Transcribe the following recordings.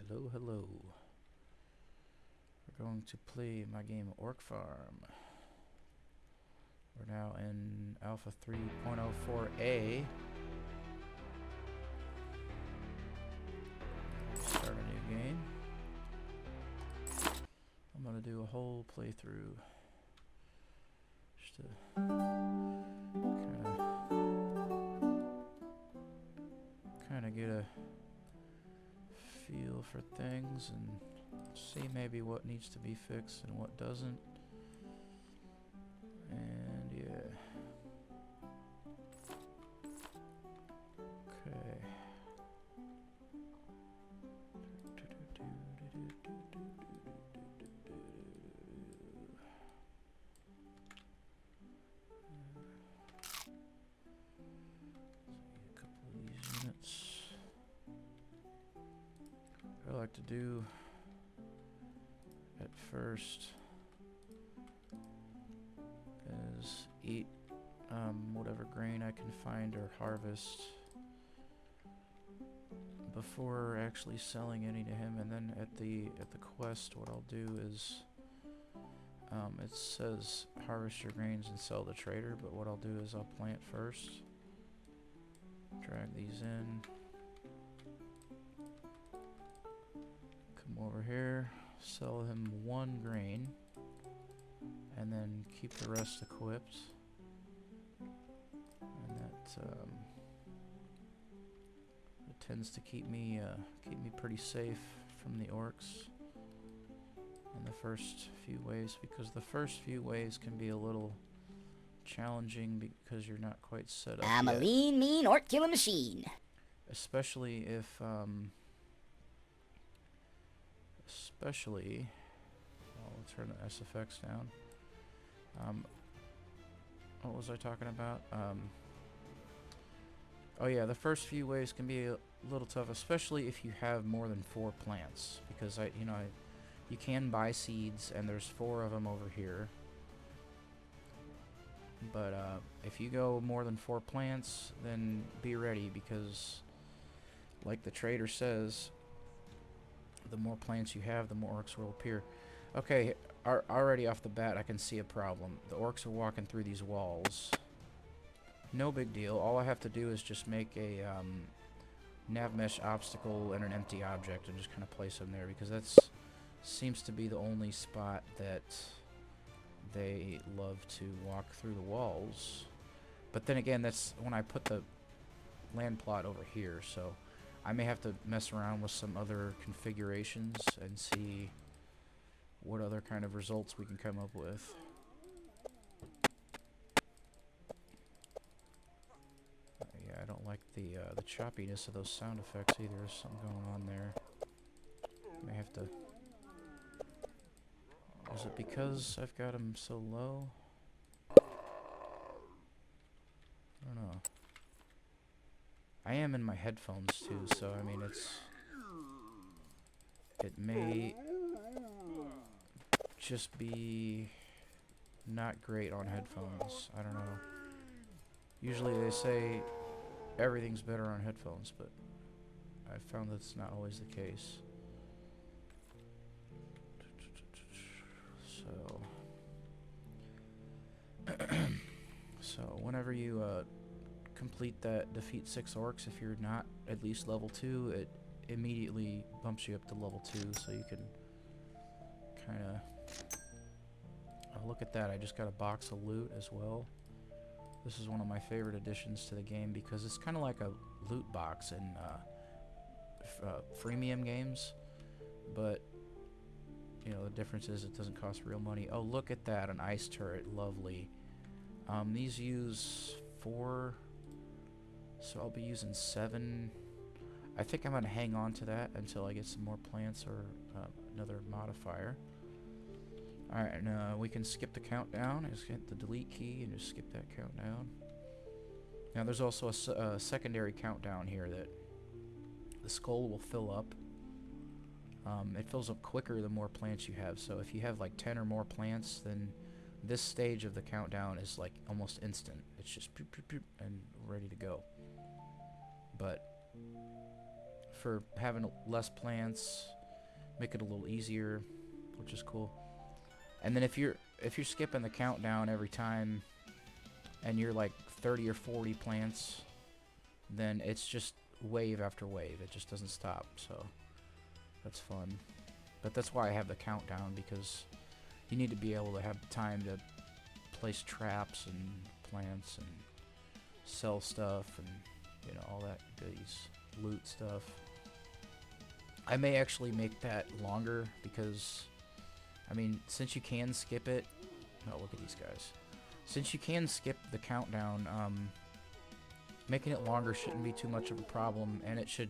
Hello, hello. We're going to play my game Orc Farm. We're now in Alpha 3.04a. Start a new game. I'm gonna do a whole playthrough just to kind of get a feel for things and see maybe what needs to be fixed and what doesn't. And yeah. Okay. A couple of these units. What I like to do at first is eat whatever grain I can find or harvest before actually selling any to him, and then at the quest what I'll do is it says harvest your grains and sell to trader, but what I'll do is I'll plant first, drag these in, come over here, sell him one grain, and then keep the rest equipped. And that it tends to keep me pretty safe from the orcs in the first few waves, because the first few waves can be a little challenging because you're not quite set up I'm yet. a lean, mean orc killing machine. Especially if I'll turn the SFX down. What was I talking about? Oh yeah, the first few waves can be a little tough, especially if you have more than 4 plants, because you can buy seeds, and there's 4 of them over here. But if you go more than 4 plants, then be ready, because like the trader says, the more plants you have, the more orcs will appear. Okay, already off the bat I can see a problem. The orcs are walking through these walls. No big deal. All I have to do is just make a nav mesh obstacle and an empty object and just kind of place them there, because that seems to be the only spot that they love to walk through the walls. But then again, that's when I put the land plot over here, so I may have to mess around with some other configurations and see what other kind of results we can come up with. Yeah, I don't like the choppiness of those sound effects either. There's something going on there. May have to... Is it because I've got them so low? I don't know. I am in my headphones too, so I mean it may just be not great on headphones. I don't know. Usually they say everything's better on headphones, but I've found that's not always the case. So whenever you complete that defeat 6 orcs, if you're not at least level 2, it immediately bumps you up to level 2, so you can kind of... Oh, look at that, I just got a box of loot as well. This is one of my favorite additions to the game, because it's kind of like a loot box in freemium games, but you know, the difference is it doesn't cost real money. Oh, look at that, an ice turret, lovely. These use 4, so I'll be using 7. I think I'm going to hang on to that until I get some more plants or another modifier. Alright, and we can skip the countdown. Just hit the delete key and just skip that countdown. Now there's also a secondary countdown here that the skull will fill up. It fills up quicker the more plants you have, so if you have like 10 or more plants, then this stage of the countdown is like almost instant. It's just poop, poop, poop, and ready to go. But for having less plants, make it a little easier, which is cool. And then if you're skipping the countdown every time, and you're like 30 or 40 plants, then it's just wave after wave. It just doesn't stop. So that's fun. But that's why I have the countdown, because you need to be able to have time to place traps and plants and sell stuff and, you know, all that goodies, loot stuff. I may actually make that longer because, I mean, since you can skip it, oh, look at these guys. Since you can skip the countdown, making it longer shouldn't be too much of a problem, and it should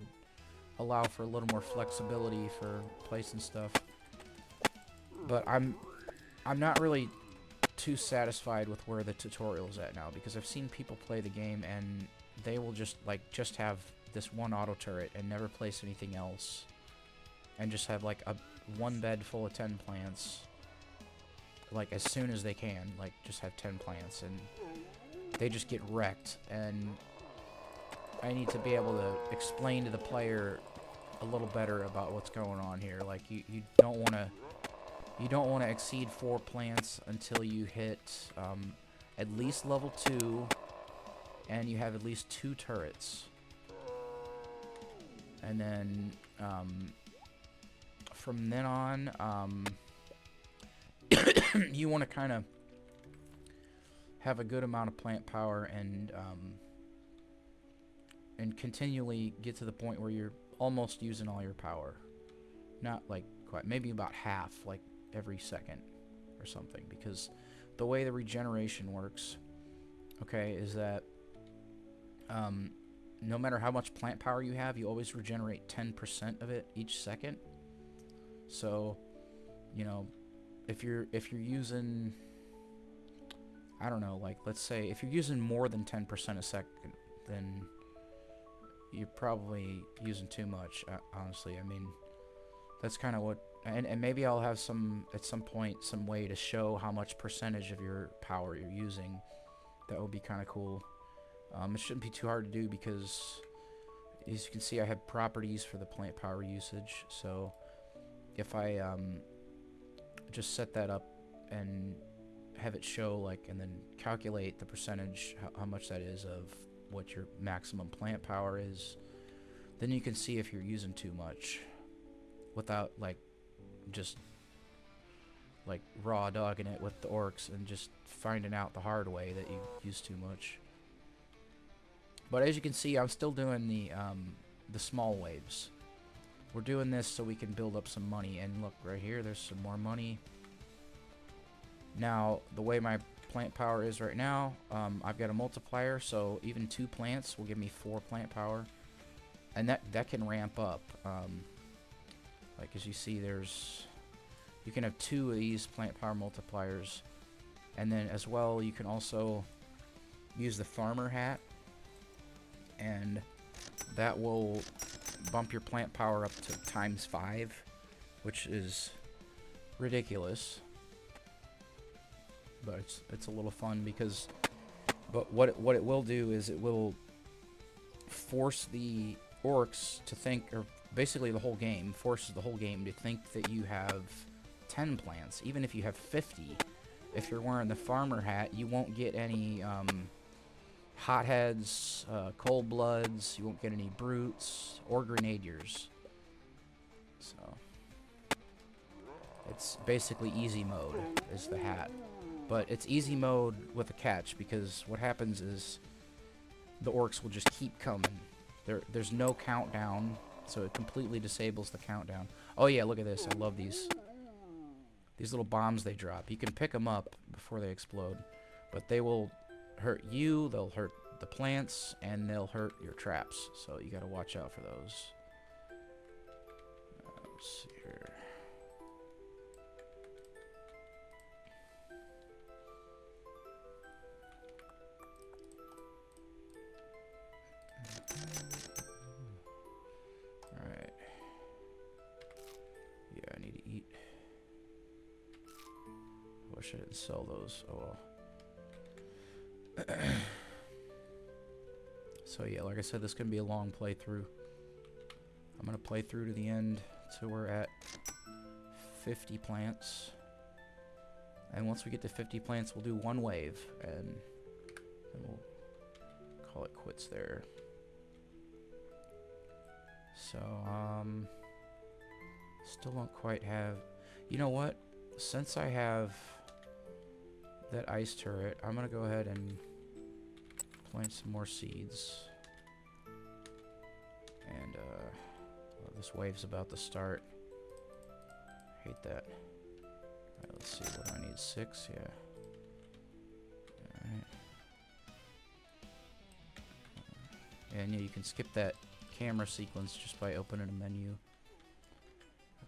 allow for a little more flexibility for placing stuff. But I'm not really too satisfied with where the tutorial's at now, because I've seen people play the game and they will just have this one auto turret and never place anything else, and just have like one bed full of 10 plants, like as soon as they can, like just have 10 plants, and they just get wrecked. And I need to be able to explain to the player a little better about what's going on here. Like you don't want to exceed 4 plants until you hit at least level 2, and you have at least 2 turrets. And then from then on, you want to kind of have a good amount of plant power, and continually get to the point where you're almost using all your power. Not like quite, maybe about half, like every second or something, because the way the regeneration works, okay, is that no matter how much plant power you have, you always regenerate 10% of it each second. So, you know, if you're using, I don't know, like let's say if you're using more than 10% a second, then you're probably using too much, honestly. I mean, that's kind of what, and maybe I'll have at some point some way to show how much percentage of your power you're using. That would be kind of cool. It shouldn't be too hard to do, because as you can see, I have properties for the plant power usage. So if I just set that up and have it show, like, and then calculate the percentage, how much that is of what your maximum plant power is, then you can see if you're using too much without like just like raw dogging it with the orcs and just finding out the hard way that you use too much. But as you can see, I'm still doing the small waves. We're doing this so we can build up some money, and look right here, there's some more money. Now the way my plant power is right now, I've got a multiplier, so even 2 plants will give me 4 plant power, and that can ramp up. Like as you see, you can have 2 of these plant power multipliers, and then as well you can also use the farmer hat, and that will bump your plant power up to ×5, which is ridiculous. But it's a little fun, because what it will do is it will force the orcs to think, or basically the whole game forces the whole game to think that you have 10 plants, even if you have 50. If you're wearing the farmer hat, you won't get any hotheads, cold bloods, you won't get any brutes or grenadiers. So it's basically easy mode is the hat. But it's easy mode with a catch, because what happens is the orcs will just keep coming. There's no countdown, so it completely disables the countdown. Oh yeah, look at this. I love these little bombs they drop. You can pick them up before they explode, but they will hurt you, they'll hurt the plants, and they'll hurt your traps. So you gotta watch out for those. Let's see here. Alright. Yeah, I need to eat. Wish I didn't sell those. Oh well. So yeah, like I said, this can be a long playthrough. I'm gonna play through to the end till we're at 50 plants. And once we get to 50 plants, we'll do one wave, and then we'll call it quits there. So, still don't quite have... You know what? Since I have that ice turret, I'm going to go ahead and plant some more seeds. And, well, this wave's about to start. Hate that. Alright, let's see, what do I need? 6? Yeah. Alright. And yeah, you can skip that camera sequence just by opening a menu.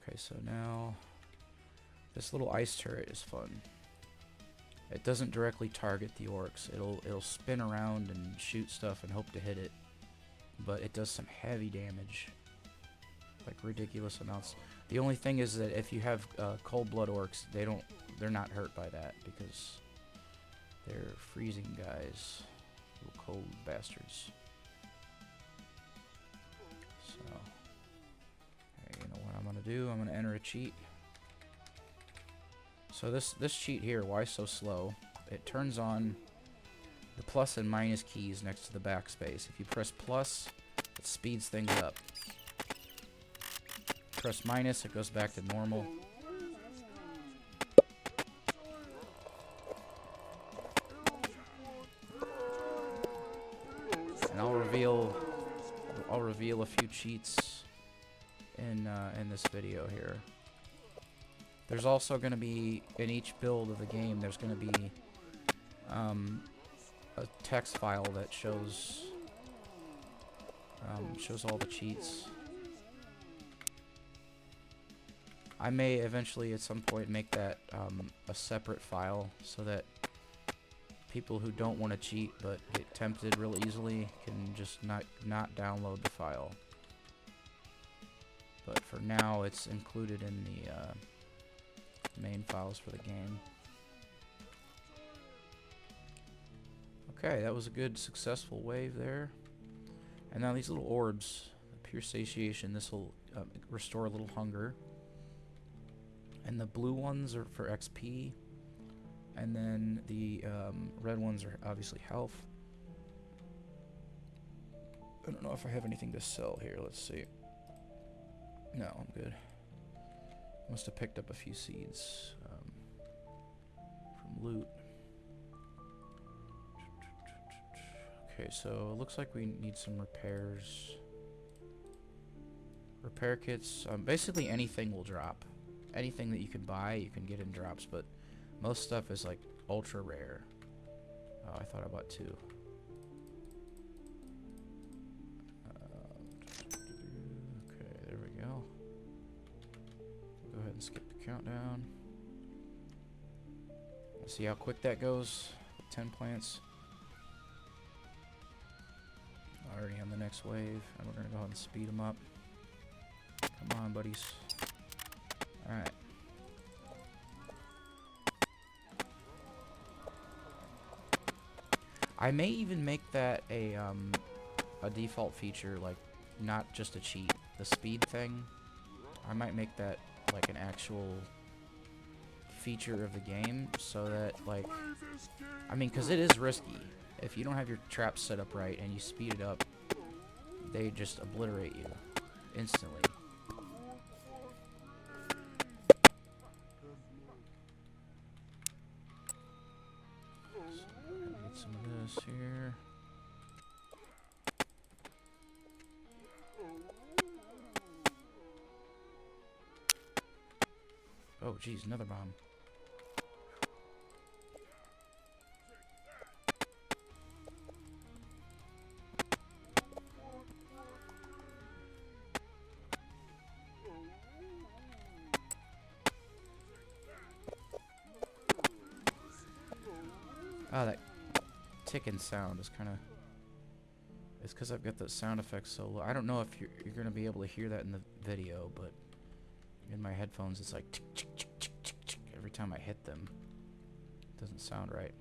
Okay, so now this little ice turret is fun. It doesn't directly target the orcs. It'll spin around and shoot stuff and hope to hit it. But it does some heavy damage. Like ridiculous amounts. The only thing is that if you have cold blood orcs, they're not hurt by that because they're freezing guys. Little cold bastards. So, okay, you know what I'm gonna do? I'm gonna enter a cheat. So this cheat here, why so slow? It turns on the plus and minus keys next to the backspace. If you press plus, it speeds things up. Press minus, it goes back to normal. And I'll reveal a few cheats in this video here. There's also going to be, in each build of the game, there's going to be a text file that shows all the cheats. I may eventually at some point make that a separate file so that people who don't want to cheat but get tempted real easily can just not download the file. But for now, it's included in the main files for the game. Okay, that was a good successful wave there. And now these little orbs, pure satiation, this will restore a little hunger. And the blue ones are for XP. And then the red ones are obviously health. I don't know if I have anything to sell here. Let's see. No, I'm good. Must have picked up a few seeds from loot. Okay, so it looks like we need some repairs. Repair kits. Basically anything will drop. Anything that you can buy, you can get in drops, but most stuff is like ultra rare. Oh, I thought I bought 2. Okay, there we go. Go ahead and skip the countdown. Let's see how quick that goes. 10 plants. Already on the next wave, and we're gonna go ahead and speed them up. Come on, buddies. Alright. I may even make that a default feature, like not just a cheat. The speed thing, I might make that like an actual feature of the game, so that like, I mean, because it is risky. If you don't have your traps set up right and you speed it up, they just obliterate you instantly. Get some of this here. Oh, geez, another bomb. Ah, that ticking sound is kind of... It's because I've got the sound effects so low. I don't know if you're going to be able to hear that in the video, but in my headphones it's like tick, tick, tick, tick, tick, tick, every time I hit them. It doesn't sound right.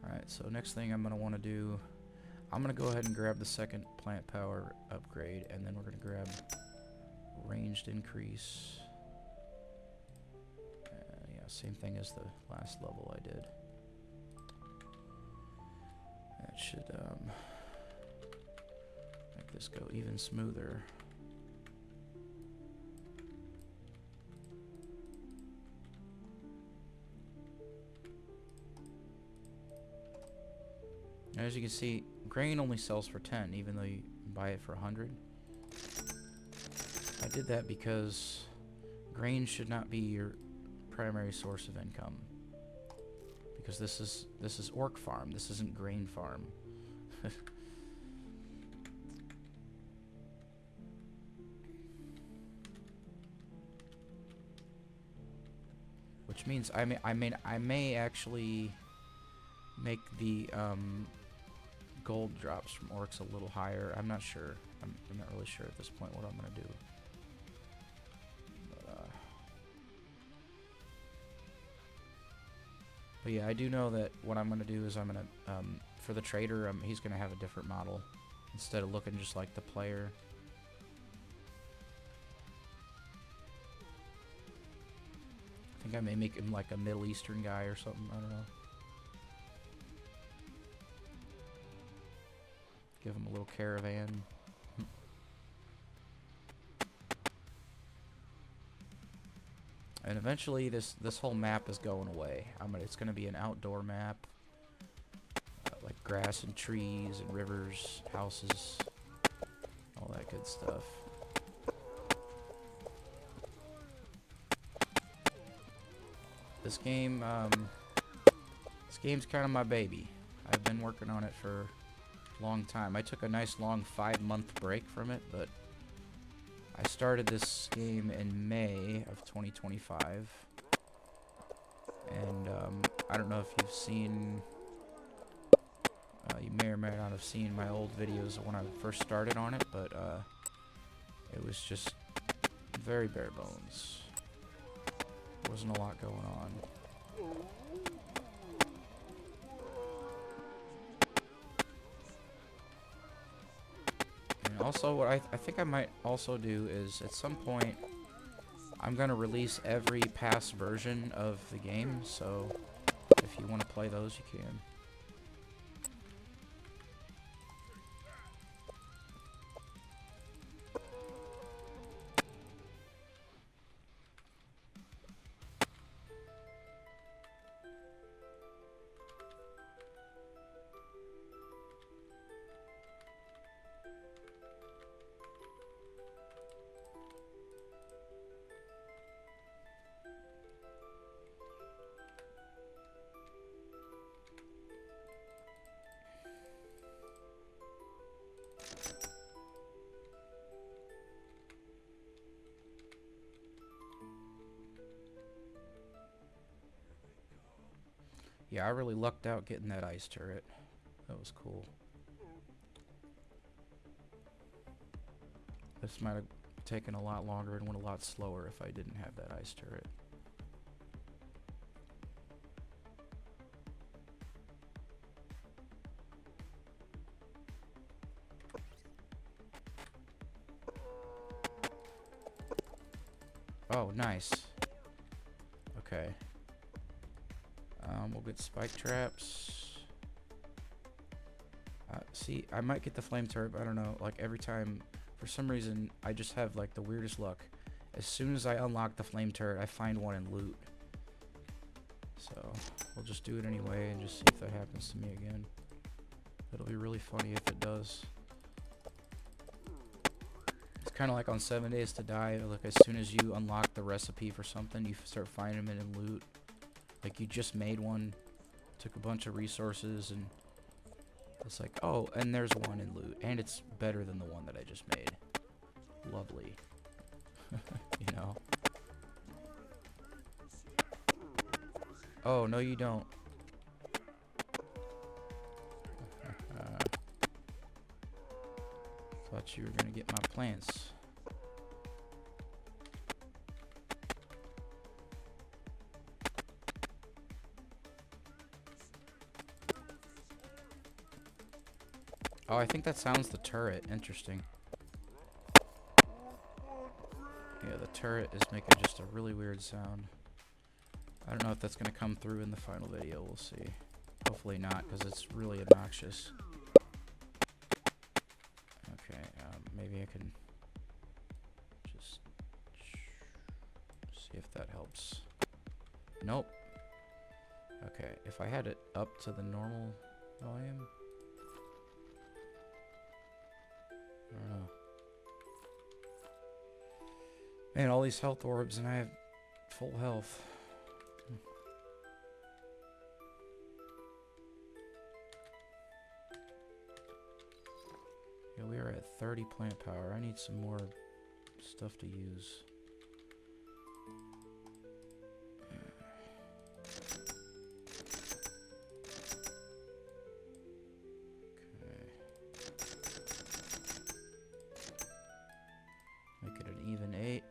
Alright, so next thing I'm going to want to do... I'm going to go ahead and grab the second plant power upgrade, and then we're going to grab ranged increase. Yeah, same thing as the last level I did. That should make this go even smoother. As you can see, grain only sells for 10, even though you buy it for 100. I did that because grain should not be your primary source of income. Because this is orc farm. This isn't grain farm. Which means I may actually make the gold drops from orcs a little higher. I'm not sure. I'm not really sure at this point what I'm gonna do. But yeah, I do know that what I'm gonna do is I'm gonna for the trader, he's gonna have a different model instead of looking just like the player. I think I may make him like a Middle Eastern guy or something. I don't know. Give him a little caravan. And eventually this whole map is going away. It's gonna be an outdoor map. Like grass and trees and rivers, houses, all that good stuff. This game's kind of my baby. I've been working on it for long time. I took a nice long 5-month break from it, but I started this game in May of 2025, and I don't know if you've seen, you may or may not have seen my old videos when I first started on it, but it was just very bare bones. There wasn't a lot going on. Also, what I think I might also do is, at some point, I'm going to release every past version of the game, so if you want to play those, you can. Yeah, I really lucked out getting that ice turret. That was cool. This might have taken a lot longer and went a lot slower if I didn't have that ice turret. Oh, nice. Okay. We'll get spike traps. See, I might get the flame turret, but I don't know. Like, every time, for some reason, I just have, like, the weirdest luck. As soon as I unlock the flame turret, I find one in loot. So, we'll just do it anyway and just see if that happens to me again. It'll be really funny if it does. It's kind of like on 7 Days to Die. Like, as soon as you unlock the recipe for something, you start finding it in loot. Like, you just made one, took a bunch of resources, and it's like, oh, and there's one in loot, and it's better than the one that I just made. Lovely. You know? Oh, no you don't. Thought you were gonna get my plants. Oh, I think that sounds the turret. Interesting. Yeah, the turret is making just a really weird sound. I don't know if that's going to come through in the final video. We'll see. Hopefully not, because it's really obnoxious. Okay, maybe I can just see if that helps. Nope. Okay, if I had it up to the normal volume. I don't know. Man, all these health orbs and I have full health. Yeah, we are at 30 plant power. I need some more stuff to use. Okay. Make it an even 8.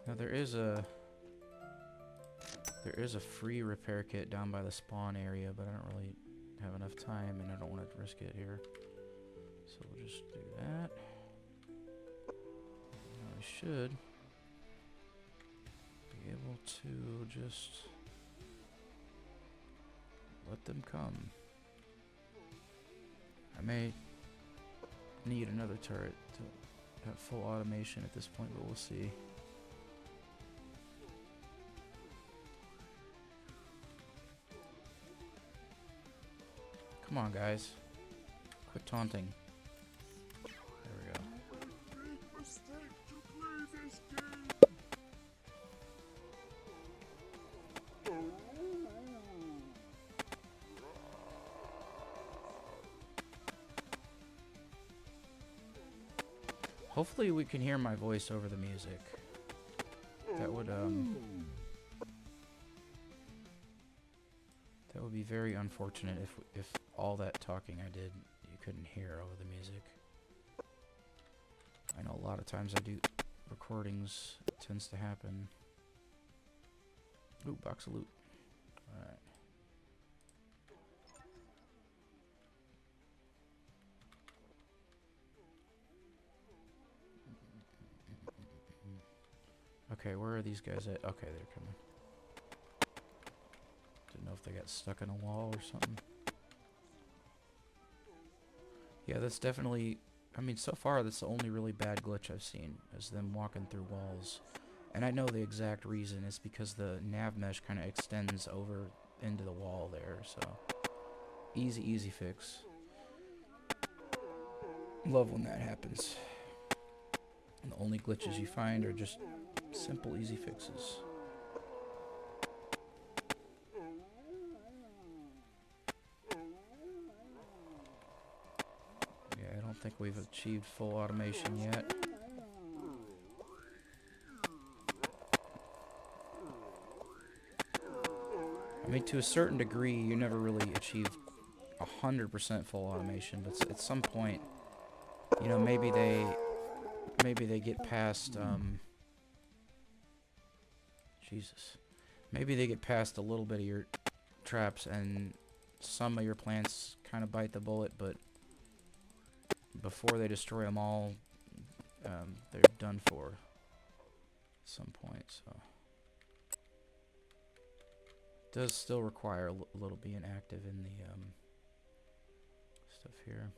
Now there is a free repair kit down by the spawn area, but I don't really have enough time and I don't want to risk it here. So we'll just do that. Now we should be able to just let them come. I may need another turret to have full automation at this point, but we'll see. Come on, guys. Quit taunting. There we go. Hopefully we can hear my voice over the music. That would be very unfortunate if all that talking I did you couldn't hear over the music. I know a lot of times I do recordings, it tends to happen. Ooh, box of loot. Alright. Okay, where are these guys at? Okay, they're coming. Didn't know if they got stuck in a wall or something. Yeah, that's definitely... I mean, so far, that's the only really bad glitch I've seen, is them walking through walls. And I know the exact reason. It's because the nav mesh kind of extends over into the wall there, so... Easy fix. Love when that happens. And the only glitches you find are just simple, easy fixes. Yeah, I don't think we've achieved full automation yet. I mean, to a certain degree, you never really achieve 100% full automation, but at some point, you know, maybe they get past, Jesus. Maybe they get past a little bit of your traps and some of your plants kind of bite the bullet, but before they destroy them all, they're done for at some point, so. It does still require a little being active in the stuff here.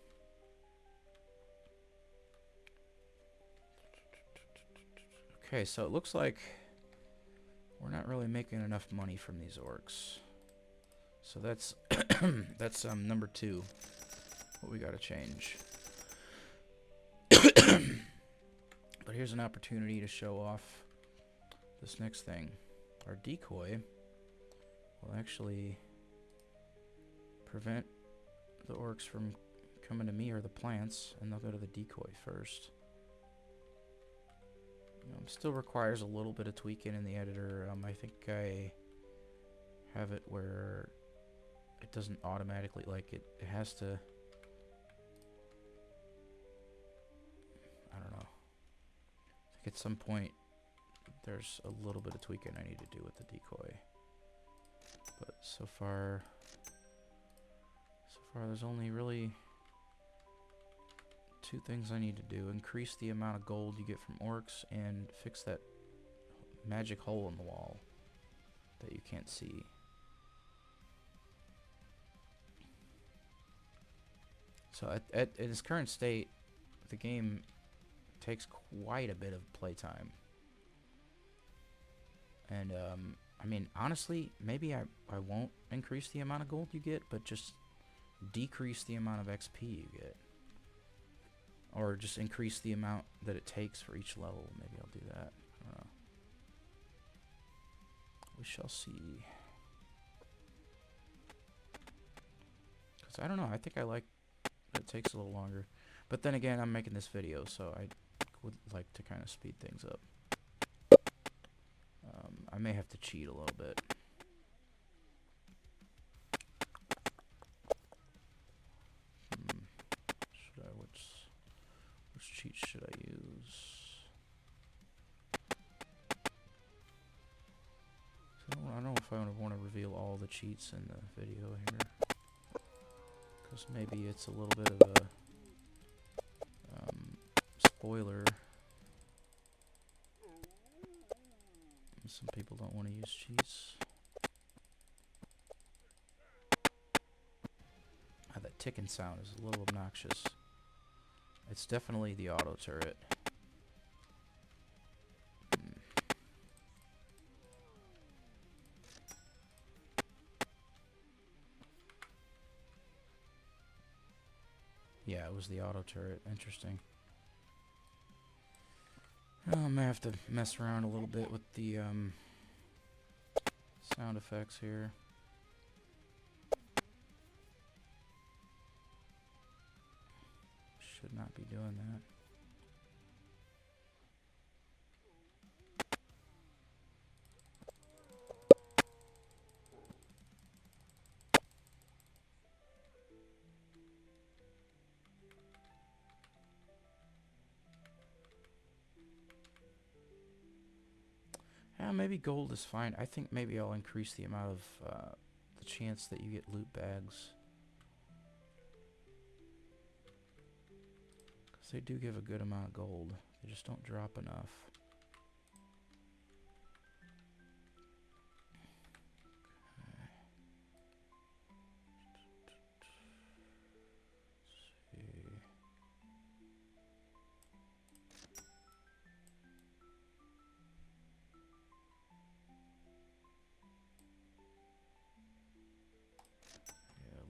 Okay, so it looks like we're not really making enough money from these orcs. So that's that's number 2. What we gotta change. But here's an opportunity to show off this next thing. Our decoy will actually prevent the orcs from coming to me or the plants, and they'll go to the decoy first. Still requires a little bit of tweaking in the editor. I think I have it where it doesn't automatically, like, it has to, I don't know. I think at some point there's a little bit of tweaking I need to do with the decoy. But so far there's only really two things I need to do. Increase the amount of gold you get from orcs and fix that magic hole in the wall that you can't see. So in its current state, the game takes quite a bit of playtime. And I mean, honestly, maybe I won't increase the amount of gold you get, but just decrease the amount of XP you get. Or just increase the amount that it takes for each level. Maybe I'll do that. I don't know. We shall see. Because I don't know. I think I like that it takes a little longer. But then again, I'm making this video, so I would like to kind of speed things up. I may have to cheat a little bit. Should I? Which cheat should I use? So I don't know if I want to reveal all the cheats in the video here, because maybe it's a little bit of a spoiler. Some people don't want to use cheats. That ticking sound is a little obnoxious. It's definitely the auto turret. Yeah, it was the auto turret. Interesting. I may have to mess around a little bit with the sound effects here. Should not be doing that. Yeah, maybe gold is fine. I think maybe I'll increase the amount of the chance that you get loot bags. Because they do give a good amount of gold. They just don't drop enough.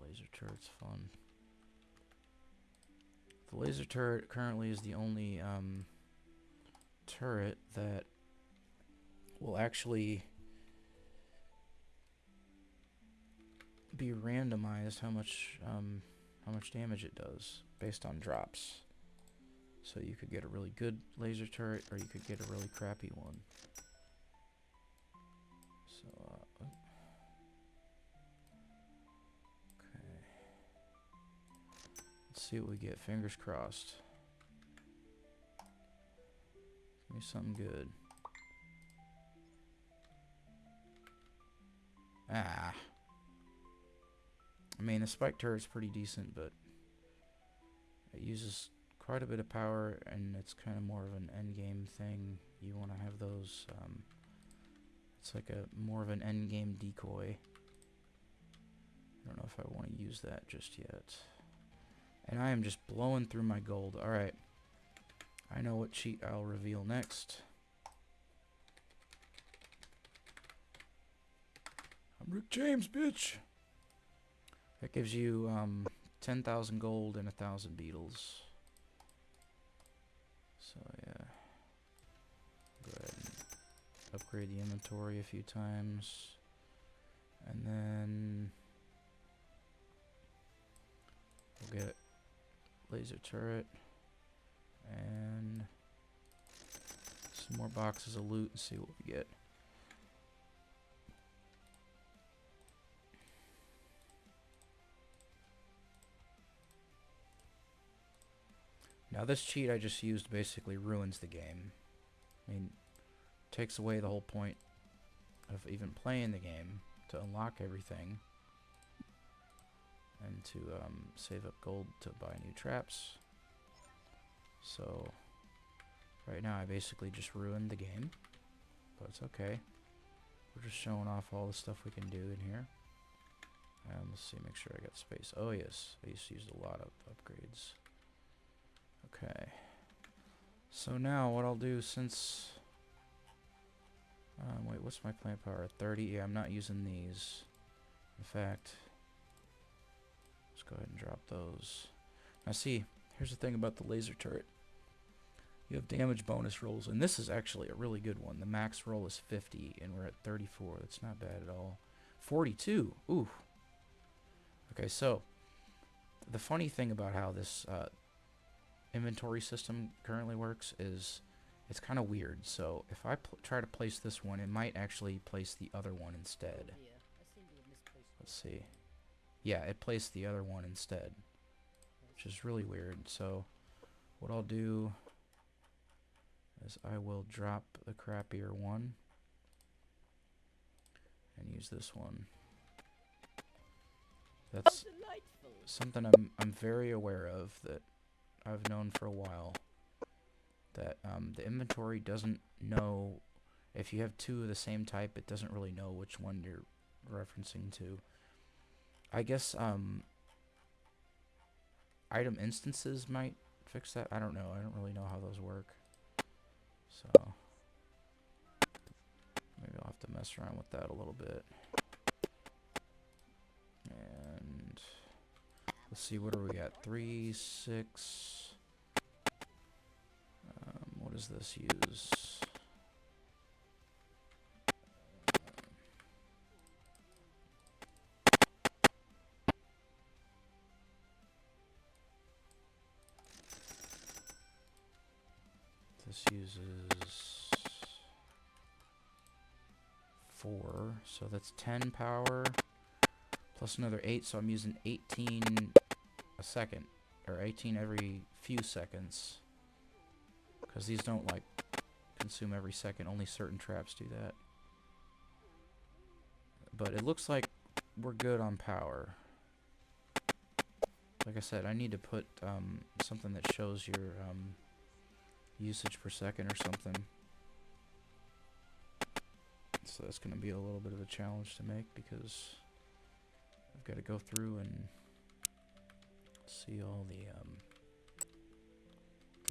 Laser turret's fun. The laser turret currently is the only turret that will actually be randomized how much damage it does based on drops. So you could get a really good laser turret, or you could get a really crappy one. So let's see what we get. Fingers crossed. Give me something good. Ah. I mean, the spike turret's pretty decent, but it uses quite a bit of power, and it's kind of more of an end game thing. You want to have those. It's like a more of an end game decoy. I don't know if I want to use that just yet. And I am just blowing through my gold. Alright. I know what cheat I'll reveal next. I'm Rick James, bitch! That gives you 10,000 gold and 1,000 beetles. So yeah. Go ahead and upgrade the inventory a few times. And then we'll get laser turret and some more boxes of loot and see what we get. Now this cheat I just used basically ruins the game. I mean, takes away the whole point of even playing the game, to unlock everything and to save up gold to buy new traps. So right now I basically just ruined the game, but it's okay. We're just showing off all the stuff we can do in here. Let's see, make sure I got space. Oh yes, I used to use a lot of upgrades. Okay, so now what I'll do, since wait, what's my plant power? 30? Yeah, I'm not using these. In fact, let's go ahead and drop those. Now see, here's the thing about the laser turret. You have damage bonus rolls, and this is actually a really good one. The max roll is 50, and we're at 34. That's not bad at all. 42. Ooh. Okay, so the funny thing about how this inventory system currently works is it's kind of weird. So if I try to place this one, it might actually place the other one instead. Let's see. Yeah, it placed the other one instead, which is really weird. So what I'll do is I will drop the crappier one and use this one. That's something I'm very aware of, that I've known for a while, that the inventory doesn't know if you have two of the same type. It doesn't really know which one you're referencing to. I guess item instances might fix that. I don't know. I don't really know how those work. So maybe I'll have to mess around with that a little bit. And let's see, what do we got? 3, 6. What does this use? This uses 4, so that's 10 power plus another 8, so I'm using 18 a second, or 18 every few seconds, because these don't like consume every second. Only certain traps do that. But it looks like we're good on power. Like I said, I need to put something that shows your usage per second or something. So that's going to be a little bit of a challenge to make, because I've got to go through and see all the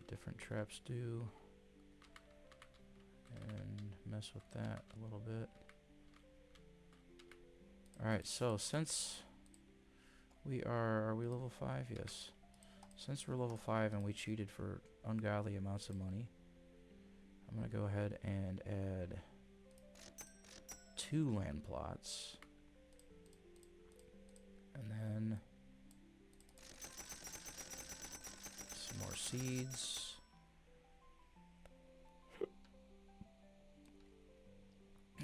different traps do, and mess with that a little bit. Alright, so since we are we level 5? Yes. Since we're level 5 and we cheated for ungodly amounts of money, I'm going to go ahead and add 2 land plots. And then some more seeds.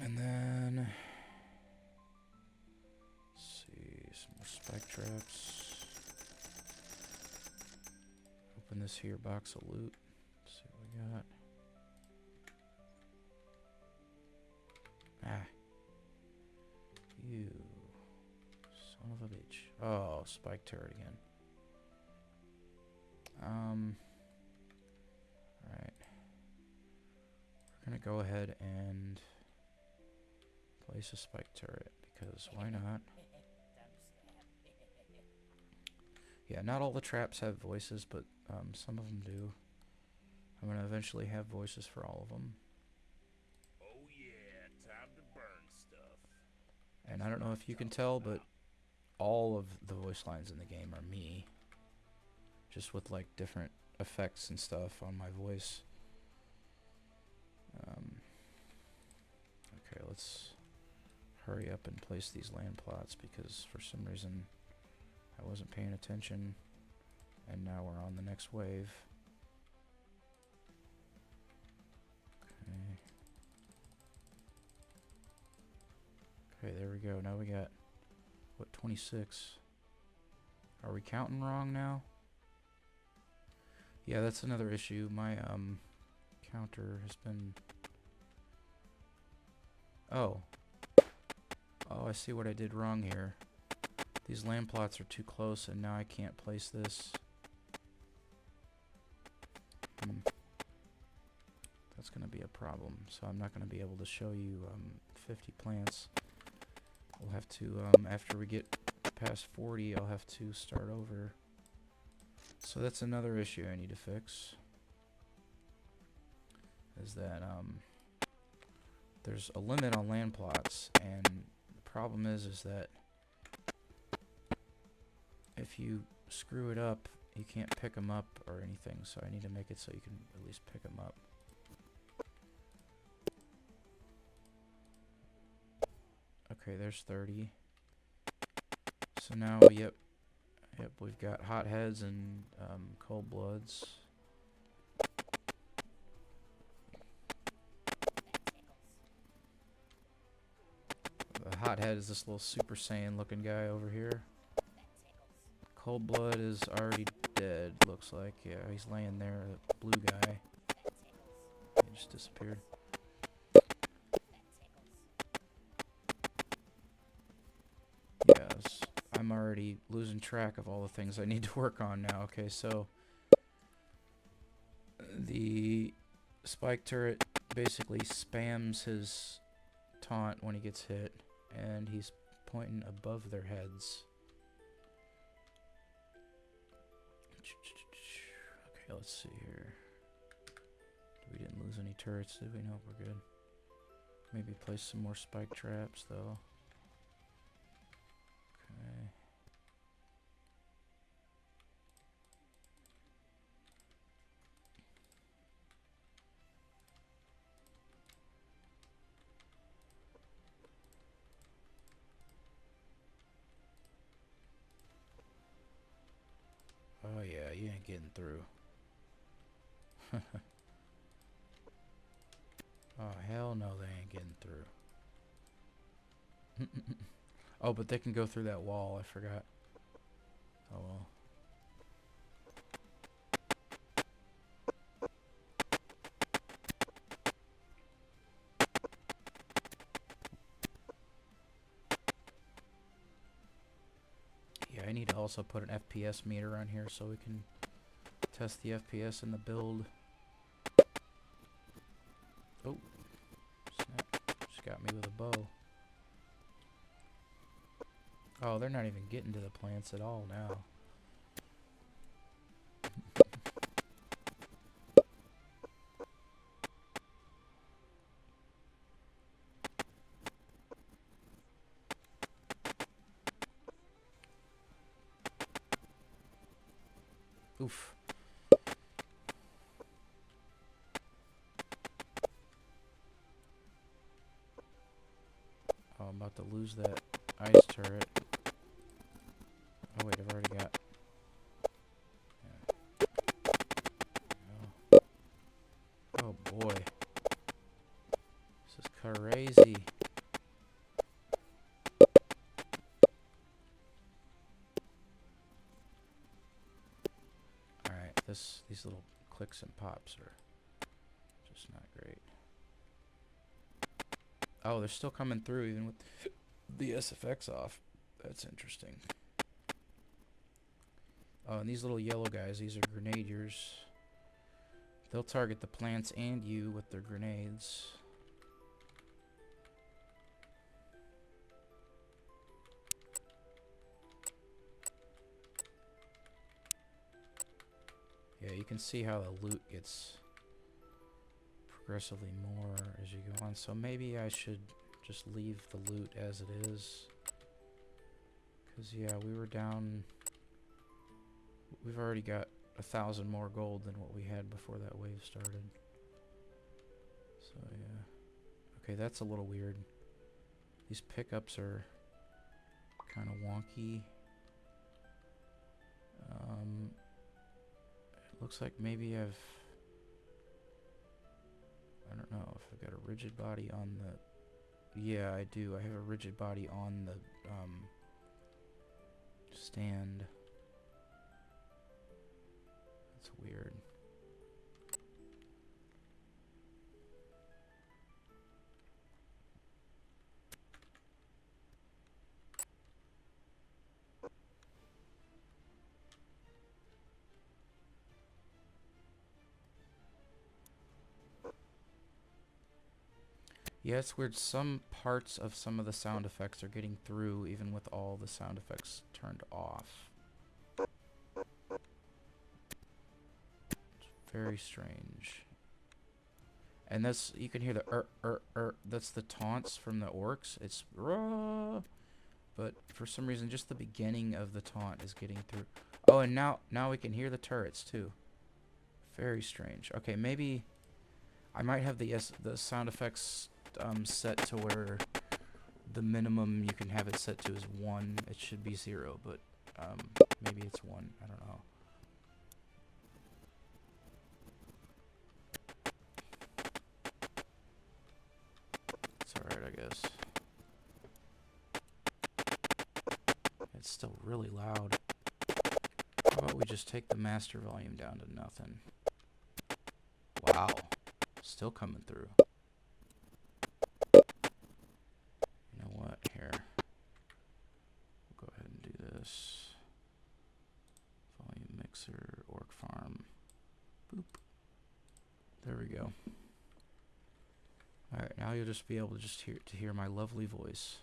And then let's see, some more spike traps. Open this here box of loot. Let's see what we got. Ah. You son of a bitch. Oh, spike turret again. Alright. We're gonna go ahead and place a spike turret, because why not? Yeah, not all the traps have voices, but some of them do. I'm gonna eventually have voices for all of them. Oh yeah, time to burn stuff. And I don't know if you can tell, but all of the voice lines in the game are me. Just with like different effects and stuff on my voice. Okay, let's hurry up and place these land plots, because for some reason I wasn't paying attention, and now we're on the next wave. Okay. we go. Now we got, what, 26? Are we counting wrong now? Yeah, that's another issue. My counter has been... Oh. Oh, I see what I did wrong here. These land plots are too close, and now I can't place this. That's going to be a problem. So I'm not going to be able to show you 50 plants. We'll have to, after we get past 40, I'll have to start over. So that's another issue I need to fix. Is that there's a limit on land plots, and the problem is that if you screw it up, you can't pick them up or anything. So I need to make it so you can at least pick them up. Okay, there's 30. So now, yep, we've got hotheads and cold bloods. The hothead is this little Super Saiyan looking guy over here. Cold blood is already dead, looks like. Yeah, he's laying there, the blue guy. He just disappeared. Yes, I'm already losing track of all the things I need to work on now. Okay, so the spike turret basically spams his taunt when he gets hit, and he's pointing above their heads. Okay, let's see here. We didn't lose any turrets, did we? No, we're good. Maybe place some more spike traps, though. Okay. Oh yeah, you ain't getting through. Oh hell no, they ain't getting through. Oh, but they can go through that wall, I forgot. Oh well. Yeah, I need to also put an FPS meter on here so we can test the FPS in the build. Oh, snap. Just got me with a bow. Oh, they're not even getting to the plants at all now. Oof. Oh, I'm about to lose that ice turret. Oh wait, I've already got... Yeah. Oh boy. This is crazy. Alright, these little clicks and pops are just not great. Oh, they're still coming through even with the SFX off. That's interesting. Oh, and these little yellow guys, these are grenadiers. They'll target the plants and you with their grenades. Yeah, you can see how the loot gets progressively more as you go on. So maybe I should just leave the loot as it is. Because, yeah, we were down... We've already got 1,000 more gold than what we had before that wave started. So, yeah. Okay, that's a little weird. These pickups are kind of wonky. It looks like maybe I don't know if I've got a rigid body on the Yeah, I do. I have a rigid body on the stand. That's weird. Yeah, it's weird. Some parts of some of the sound effects are getting through even with all the sound effects turned off. It's very strange. And that's, you can hear the that's the taunts from the orcs. It's "Rah!" But for some reason just the beginning of the taunt is getting through. Oh, and now we can hear the turrets too. Very strange. Okay, maybe I might have the sound effects set to where the minimum you can have it set to is 1. It should be 0, but maybe it's 1. I don't know. It's alright, I guess. It's still really loud. How about we just take the master volume down to nothing? Wow. Still coming through. You know what? Here. We'll go ahead and do this. Volume mixer, orc farm. Boop. There we go. Alright, now you'll just be able to just hear my lovely voice.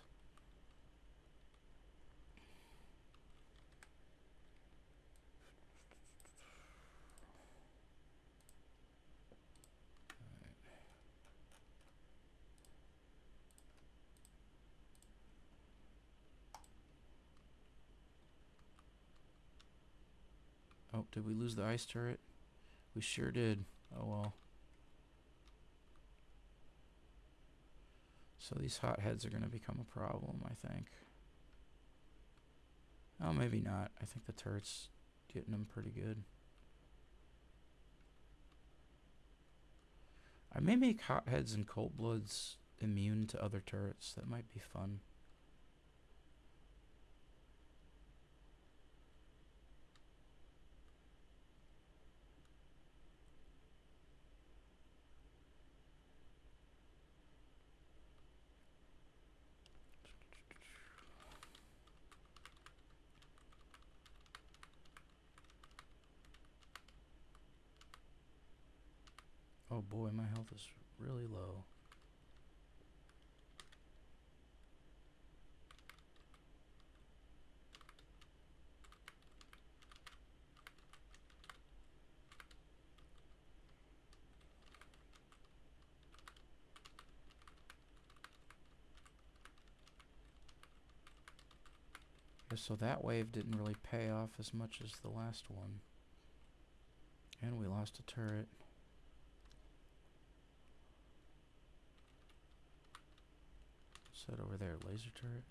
Oh, did we lose the ice turret? We sure did. Oh well. So these hotheads are going to become a problem, I think. Oh, maybe not. I think the turret's getting them pretty good. I may make hotheads and cold bloods immune to other turrets. That might be fun. Oh boy, my health is really low. Yeah, so that wave didn't really pay off as much as the last one. And we lost a turret. What's that over there? Laser turret?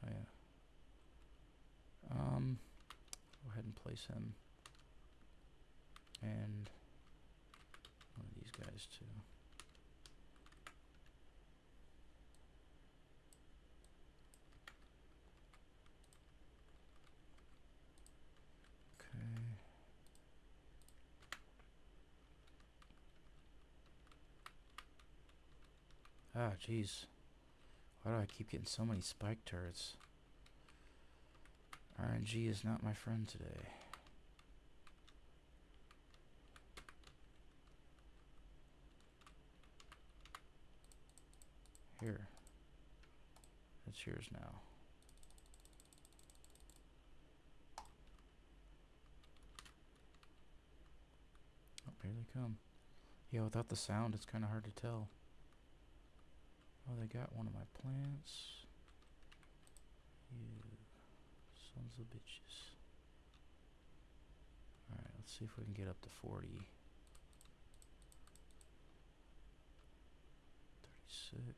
Oh yeah. Go ahead and place him. And one of these guys too. Okay. Ah, jeez. Why do I keep getting so many spike turrets? RNG is not my friend today. Here. That's yours now. Oh, here they come. Yeah, without the sound, it's kind of hard to tell. Oh, they got one of my plants. You sons of bitches. Alright, let's see if we can get up to 40. 36.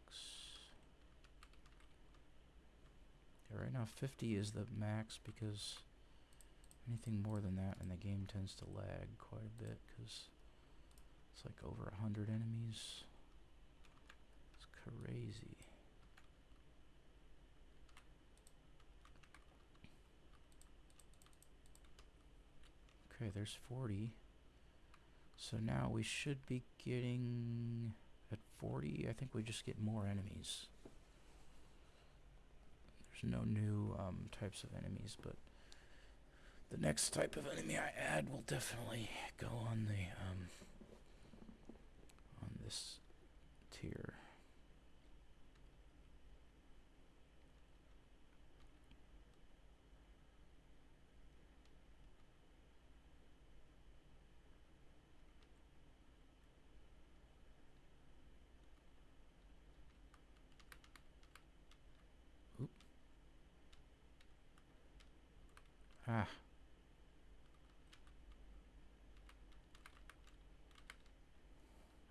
Yeah, right now 50 is the max because anything more than that and the game tends to lag quite a bit because it's like over 100 enemies. Let's crazy. Okay, there's 40. So now we should be getting at 40. I think we just get more enemies. There's no new types of enemies, but the next type of enemy I add will definitely go on the on this tier. Oop. Ah.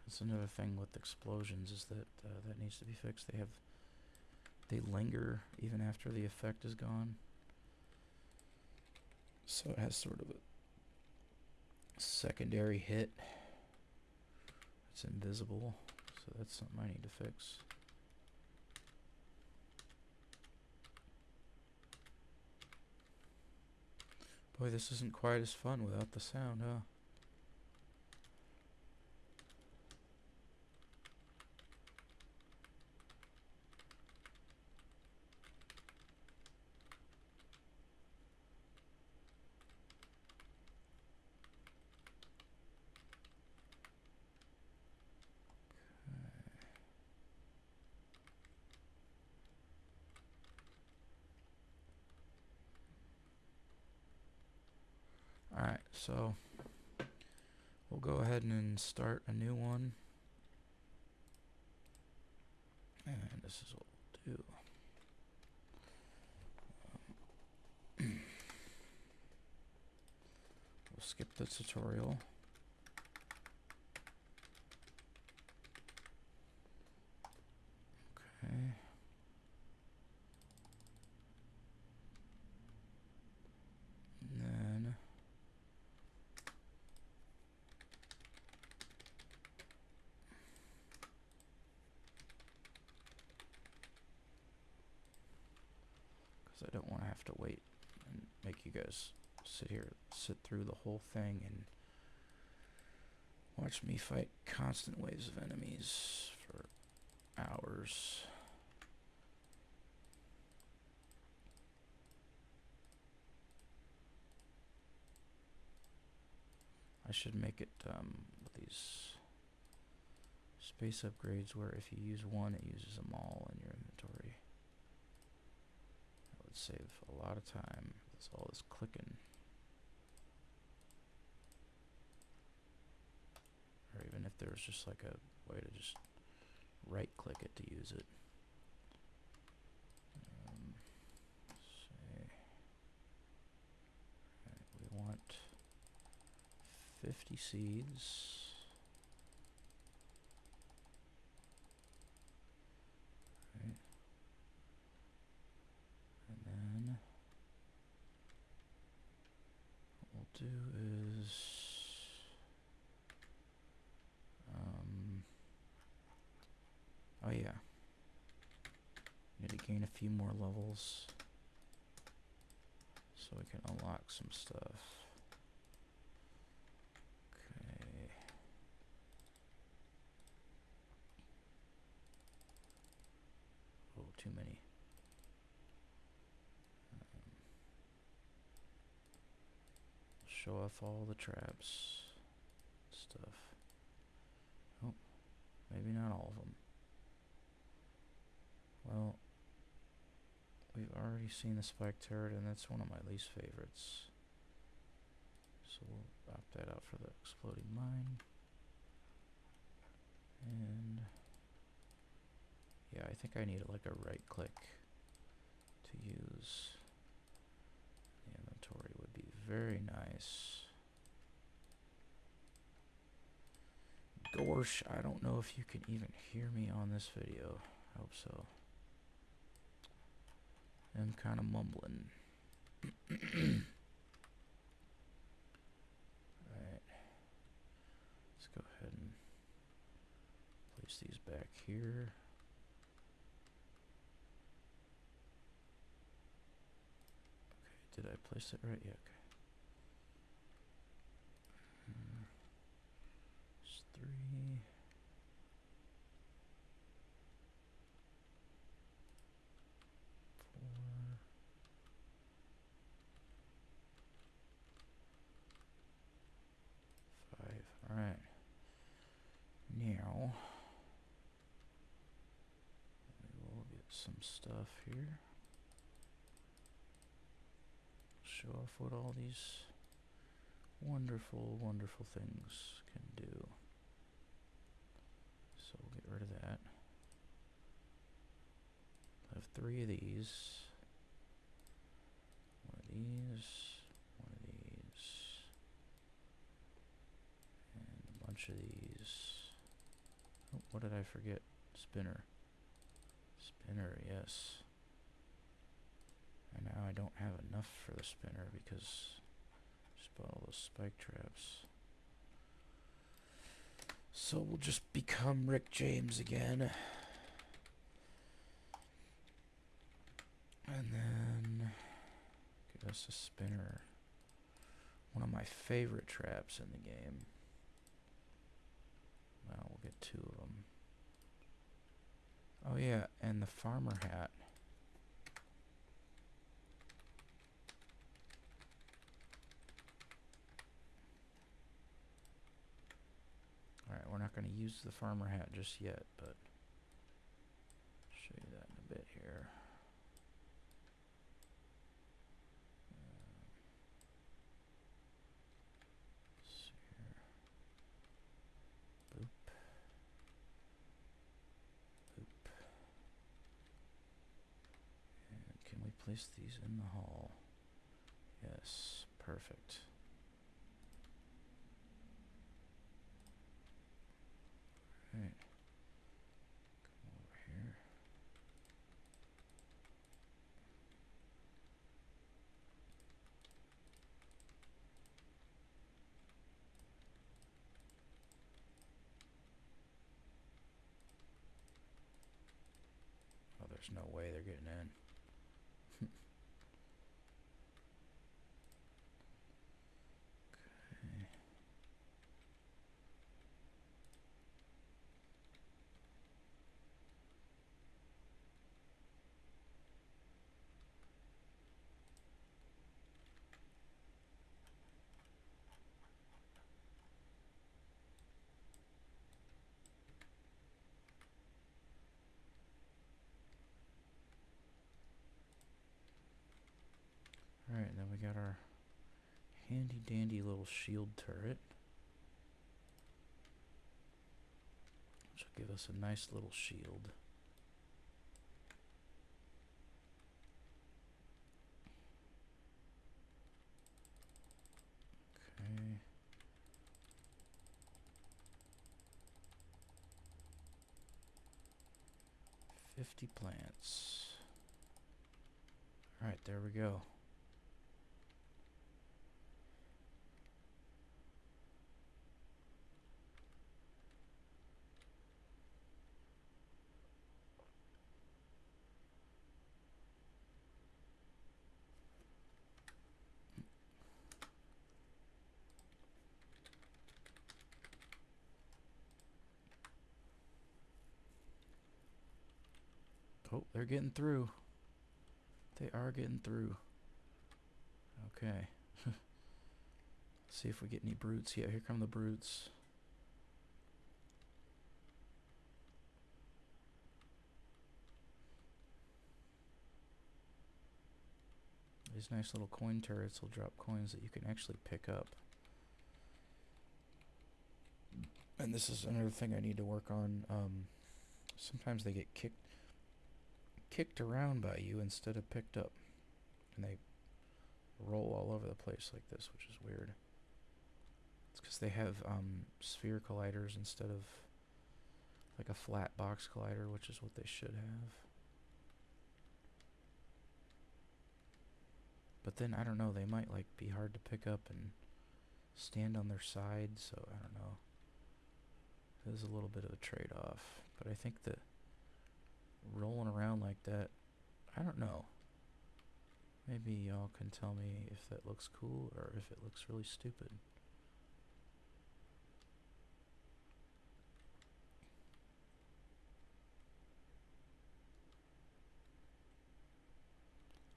That's another thing with explosions, is that that needs to be fixed. They linger even after the effect is gone. So it has sort of a secondary hit. It's invisible, so that's something I need to fix. Boy, this isn't quite as fun without the sound, huh? Alright, so we'll go ahead and start a new one. And this is what we'll do. We'll skip the tutorial. Okay. And then because I don't want to have to wait and make you guys sit through the whole thing and watch me fight constant waves of enemies for hours. I should make it with these space upgrades where if you use one, it uses them all in your inventory. That would save a lot of time. That's all this clicking. Or even if there was just like a way to just right click it to use it. Say, right, we want 50 seeds. Right. And then what we'll do is oh yeah, need to gain a few more levels so we can unlock some stuff. Okay. Oh, too many. Show off all the traps stuff. Oh, maybe not all of them. Well, we've already seen the spike turret, and that's one of my least favorites. So we'll opt that out for the exploding mine. And yeah, I think I need like a right click to use. The inventory would be very nice. Gorsh, I don't know if you can even hear me on this video. I hope so. I'm kind of mumbling. Alright. Let's go ahead and place these back here. Did I place it right? Yeah, okay. It's 3. 4, 5. Alright. Now, we will get some stuff here. Show off what all these wonderful, wonderful things can do. So we'll get rid of that. I have 3 of these. 1 of these. 1 of these. And a bunch of these. Oh, what did I forget? Spinner. Spinner, yes. And now I don't have enough for the spinner because I just bought all those spike traps. So we'll just become Rick James again. And then get us a spinner. One of my favorite traps in the game. Well, we'll get 2 of them. Oh yeah, and the farmer hat. Alright, we're not going to use the farmer hat just yet, but I'll show you that in a bit here. Let's see here. Boop. Boop. And can we place these in the hall? Yes, perfect. Right. Come over here. Oh, there's no way they're getting in. Okay. Alright, then we got our handy dandy little shield turret, which will give us a nice little shield. Okay. $50 plants. Alright, there we go. Oh, they're getting through. They are getting through. Okay. See if we get any brutes. Yeah, here come the brutes. These nice little coin turrets will drop coins that you can actually pick up. And this is another thing I need to work on. Sometimes they get kicked around by you instead of picked up. And they roll all over the place like this, which is weird. It's because they have sphere colliders instead of like a flat box collider, which is what they should have. But then, I don't know, they might like be hard to pick up and stand on their side, so I don't know. There's a little bit of a trade-off. But I think that rolling around like that, I don't know. Maybe y'all can tell me if that looks cool or if it looks really stupid.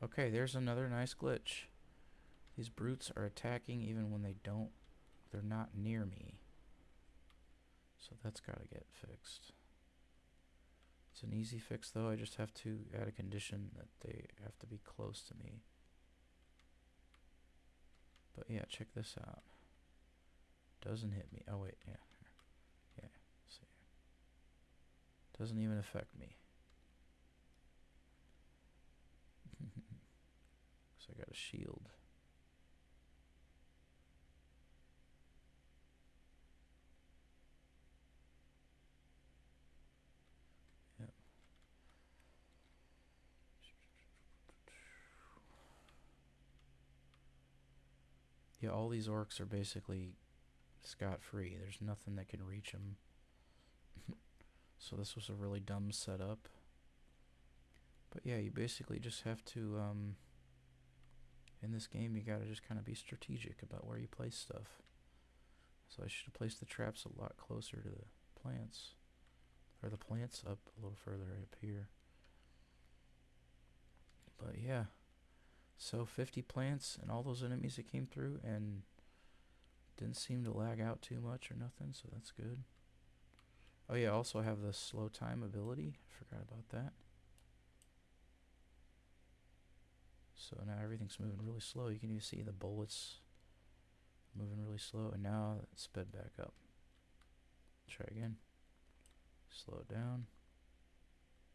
Okay, there's another nice glitch. These brutes are attacking even when they're not near me. So that's gotta get fixed. It's an easy fix though, I just have to add a condition that they have to be close to me. But yeah, check this out. Doesn't hit me. Oh wait, yeah. Yeah, see. Doesn't even affect me. So I got a shield. Yep. Yeah, all these orcs are basically scot-free. There's nothing that can reach them. So this was a really dumb setup. But yeah, you basically just have to, in this game, you gotta just kind of be strategic about where you place stuff. So I should have placed the traps a lot closer to the plants. Or the plants up a little further up here. But yeah. So 50 plants and all those enemies that came through and didn't seem to lag out too much or nothing, so that's good. Oh yeah, I also have the slow time ability. I forgot about that. So now everything's moving really slow. You can even see the bullets moving really slow, and now it's sped back up. Try again. Slow it down.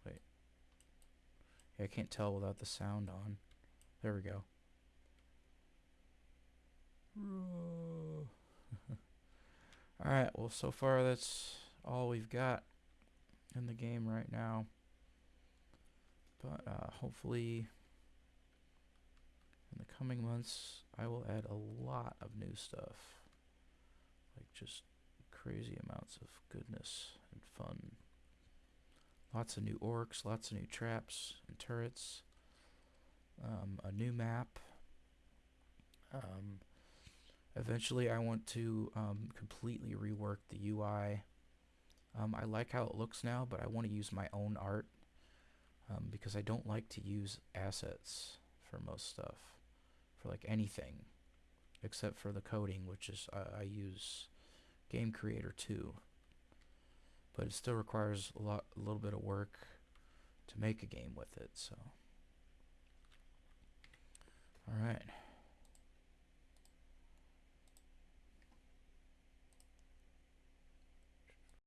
Wait. Yeah, I can't tell without the sound on. There we go. Alright, well so far that's all we've got in the game right now. But hopefully in the coming months I will add a lot of new stuff. Like just crazy amounts of goodness and fun. Lots of new orcs, lots of new traps and turrets. A new map. Eventually I want to completely rework the UI. I like how it looks now, but I want to use my own art because I don't like to use assets for most stuff, for like anything, except for the coding, which is I use Game Creator 2, but it still requires a little bit of work to make a game with it. So